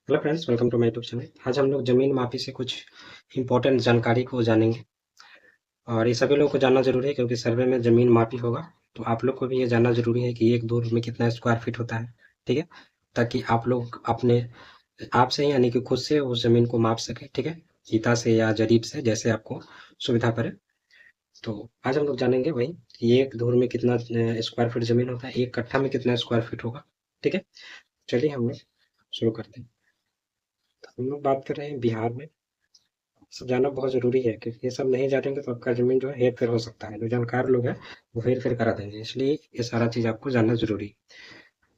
Hello friends, welcome to my YouTube channel. आज हम लोग ज़मीन मापी से कुछ इम्पोर्टेंट जानकारी को जानेंगे और ये सभी लोगों को जानना ज़रूरी है क्योंकि सर्वे में ज़मीन मापी होगा। तो आप लोग को भी ये जानना ज़रूरी है कि एक धूर में कितना स्क्वायर फीट होता है। ठीक है, ताकि आप लोग अपने आप से यानी कि खुद से उस ज़मीन को माप सकें। ठीक है, गीता से या जरीब से, जैसे आपको सुविधा पड़े। तो आज हम लोग जानेंगे वही कि एक धूर में कितना स्क्वायर फीट ज़मीन होता है, एक कट्ठा में कितना स्क्वायर फीट होगा। ठीक है, चलिए हम लोग शुरू करते हैं। तो हम लोग बात कर रहे हैं बिहार में। सब जानना बहुत ज़रूरी है क्योंकि ये सब नहीं जानेंगे तो आपका ज़मीन जो है हेर फेर हो सकता है। जो जानकार लोग हैं वो हेर फेर करा देंगे, इसलिए ये सारा चीज़ आपको जानना ज़रूरी है।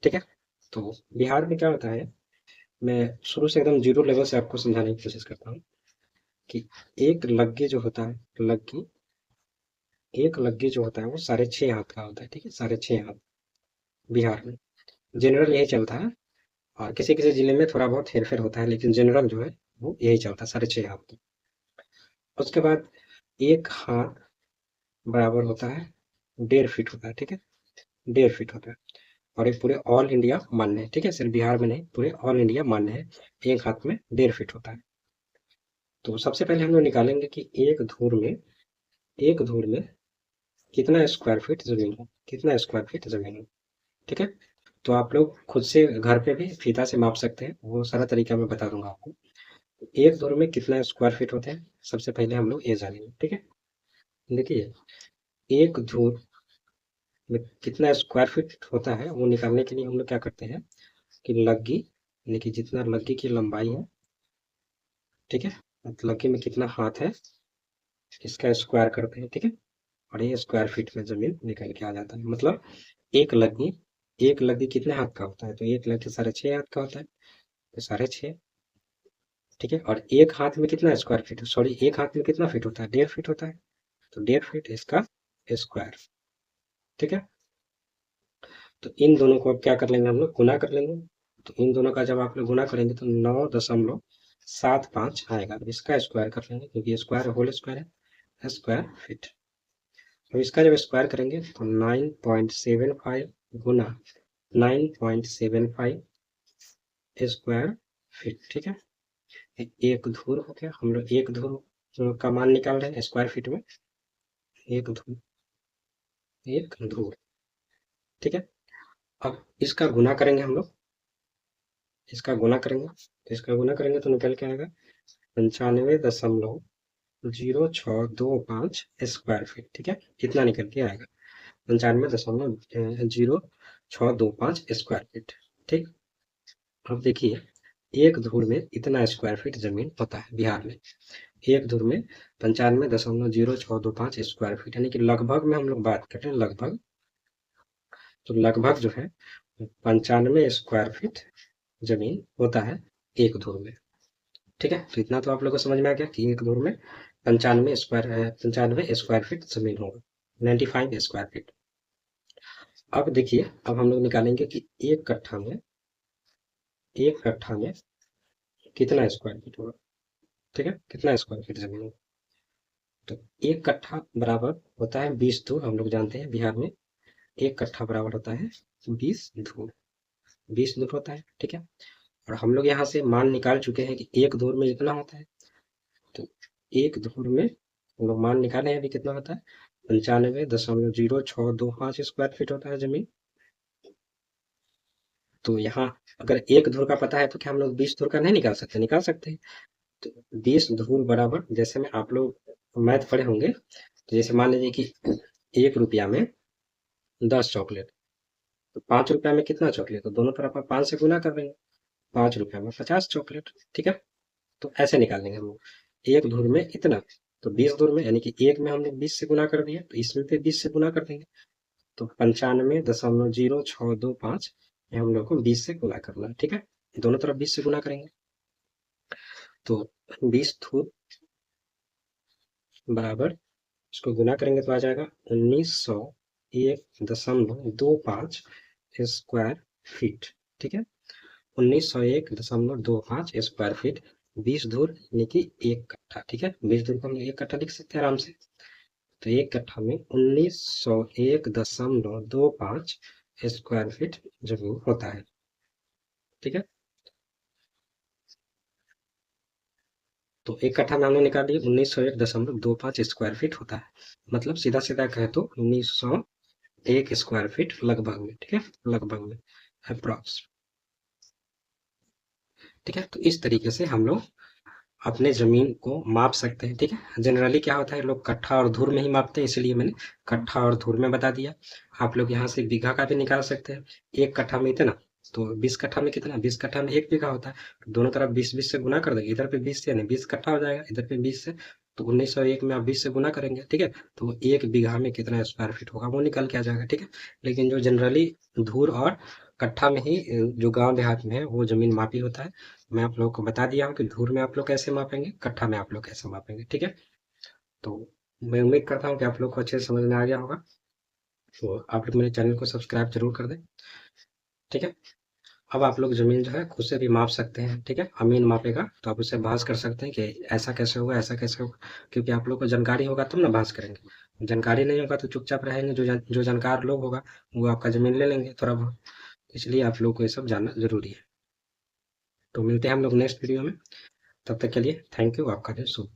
ठीक है, तो बिहार में क्या होता है, मैं शुरू से एकदम जीरो लेवल से आपको समझाने की कोशिश करता हूँ कि एक लग्गे जो होता है, लग्गी, एक लग्गे जो होता है वो 6.5 हाथ का होता है। ठीक है, 6.5 हाथ बिहार में जनरल यही चलता है। और किसी किसी जिले में थोड़ा बहुत हेर फेर होता है, लेकिन जनरल जो है वो यही चलता है, 6.5 हाथ की। उसके बाद एक हाथ बराबर होता है 1.5 फीट होता है। ठीक है, 1.5 फीट होता है और ये पूरे ऑल इंडिया मान्य है। ठीक है, सिर्फ बिहार में नहीं, पूरे ऑल इंडिया मान्य है। एक हाथ में 1.5 फीट होता है। तो सबसे पहले हम लोग निकालेंगे कि एक धूर में कितना स्क्वायर फीट जमीन है, कितना स्क्वायर फीट जमीन है। ठीक है, तो आप लोग खुद से घर पे भी फीता से माप सकते हैं, वो सारा तरीका मैं बता दूंगा आपको। एक धूर में कितना स्क्वायर फीट होते हैं, सबसे पहले हम लोग ये जानेंगे। ठीक है, देखिए, एक धूर में कितना स्क्वायर फीट होता है वो निकालने के लिए हम लोग क्या करते हैं कि लग्गी, यानी कि जितना लग्गी की लंबाई है, ठीक है, लग्गी में कितना हाथ है इसका स्क्वायर करते हैं। ठीक है, और ये स्क्वायर फीट में जमीन निकल के आ जाता है। मतलब एक लग्गी, एक लग्गी कितने हाथ का होता है, तो एक लग्गी 6.5 हाथ का होता है, तो 6.5। ठीक है, और एक हाथ में कितना स्क्वायर फीट, सॉरी, एक हाथ में कितना फीट होता है, 1.5 फीट होता है। तो 1.5 फीट इसका स्क्वायर। ठीक है, तो इन दोनों को अब क्या कर लेंगे, हम लोग गुना कर लेंगे। तो इन दोनों का जब आप लोग गुना करेंगे तो 9.75 आएगा। तो इसका स्क्वायर कर लेंगे क्योंकि स्क्वायर होल स्क्वायर है, स्क्वायर फीट। अब इसका जब स्क्वायर करेंगे तो 9.75 गुना 9.75 स्क्वायर फीट। ठीक है, एक धूर हो गया। हम लोग एक धूर का मान निकाल रहे हैं स्क्वायर फीट में। एक धूर, एक धूर। ठीक है, अब इसका गुना करेंगे हम लोग, इसका गुना करेंगे तो इसका गुना करेंगे तो निकल के आएगा 95.0625 स्क्वायर फीट। ठीक है, इतना निकल के आएगा, 95.0625 स्क्वायर फीट। ठीक, अब देखिए, एक धूर में इतना स्क्वायर फीट जमीन होता है बिहार में। एक धूर में 95.0625 स्क्वायर फीट, यानी कि लगभग में हम लोग बात कर रहे हैं, लगभग। तो लगभग जो है 95 स्क्वायर फीट जमीन होता है एक धूर में। ठीक है, तो इतना तो आप लोगों को समझ में आ गया कि एक धूर में 95 स्क्वायर फीट जमीन होगा, 95 स्क्वायर फीट। अब देखिए, अब हम लोग निकालेंगे कि एक कट्ठा में कितना स्क्वायर फीट होगा। ठीक है, कितना स्क्वायर फीट जमीन होगा। तो एक कट्ठा बराबर होता है 20 धूर। हम लोग जानते हैं बिहार में एक कट्ठा बराबर होता है 20 धूर, 20 धूर होता है। ठीक है, और हम लोग यहाँ से मान निकाल चुके हैं कि एक धूर में इतना होता है। तो एक धूर में हम लोग मान निकाले हैं अभी कितना होता है, 95.0625 स्क्वायर फीट होता है जमीन। तो यहाँ अगर एक धूर का पता है तो क्या हम लोग 20 धूर का नहीं निकाल सकते, निकाल सकते हैं। तो 20 धूर बराबर, जैसे में आप लोग मैथ पढ़े होंगे, तो जैसे मान लीजिए कि 1 रुपया में 10 चॉकलेट, तो 5 रुपया में कितना चॉकलेट, तो दोनों तरफ आप 5 से गुना कर देंगे, 5 रुपया में 50 चॉकलेट। ठीक है, तो ऐसे निकालेंगे हम लोग एक धूर में इतना। तो 20 धूर में, यानी कि एक में हम लोग 20 से गुना कर दिए, तो इसमें भी 20 से गुना कर देंगे। तो 95.0625 हम लोग को 20 से गुना करना है। ठीक है, दोनों तरफ 20 से गुना करेंगे तो 20 धूर बराबर, इसको गुना करेंगे तो आ जाएगा 1901.25 स्क्वायर फीट। ठीक है, 1901.25 स्क्वायर फीट, 20 धूर यानी कि एक कट्ठा। ठीक है, 20 धूर को हम एक कट्ठा लिख सकते हैं आराम से। तो एक कट्ठा में 1901.25 स्क्वायर फीट जमीन होता है। ठीक है, तो 1 कट्ठा में हमने निकाल लिया 1901.25 स्क्वायर फीट होता है। मतलब सीधा सीधा कहे तो 1901 स्क्वायर फीट लगभग में, ठीक है, लगभग में अप्रॉक्स। ठीक है, तो इस तरीके से हम लोग अपने जमीन को माप सकते हैं। ठीक है, जनरली क्या होता है, लोग कट्ठा और धूर में ही मापते हैं, इसलिए मैंने कट्ठा और धूर में बता दिया। आप लोग यहाँ से बीघा का भी निकाल सकते हैं। 1 कट्ठा में इतना, तो 20 कट्ठा में कितना, 20 कट्ठा में 1 बीघा होता है। तो दोनों तरफ 20-20 से गुना कर देंगे, इधर पे 20 से यानी 20 कट्ठा हो जाएगा, इधर पे 20 से, तो 1901 में आप 20 से गुना करेंगे। ठीक है, तो 1 बीघा में कितना स्क्वायर फीट होगा वो निकल के आ जाएगा। ठीक है, लेकिन जो जनरली धूर और कट्ठा में ही जो गांव देहात में है वो जमीन मापी होता है। मैं आप लोगों को बता दिया हूँ कि धूर में आप लोग कैसे मापेंगे, कट्ठा में आप लोग कैसे मापेंगे। ठीक है, तो मैं उम्मीद करता हूँ कि आप लोग को अच्छे से समझ में आ गया होगा। तो आप लोग मेरे चैनल को सब्सक्राइब जरूर कर दें। ठीक है, अब आप लोग जमीन जो है खुद से भी माप सकते हैं। ठीक है, अमीन मापेगा तो आप उससे बहस कर सकते हैं कि ऐसा कैसे होगा, ऐसा कैसे होगा, क्योंकि आप लोग को जानकारी होगा तब ना बहस करेंगे। जानकारी नहीं होगा तो चुपचाप रहेंगे। जो जानकार लोग होगा वो आपका जमीन ले लेंगे थोड़ा बहुत। इसलिए आप लोग को ये सब जानना जरूरी है। तो मिलते हैं हम लोग नेक्स्ट वीडियो में, तब तक के लिए थैंक यू। आपका दिन शुभ।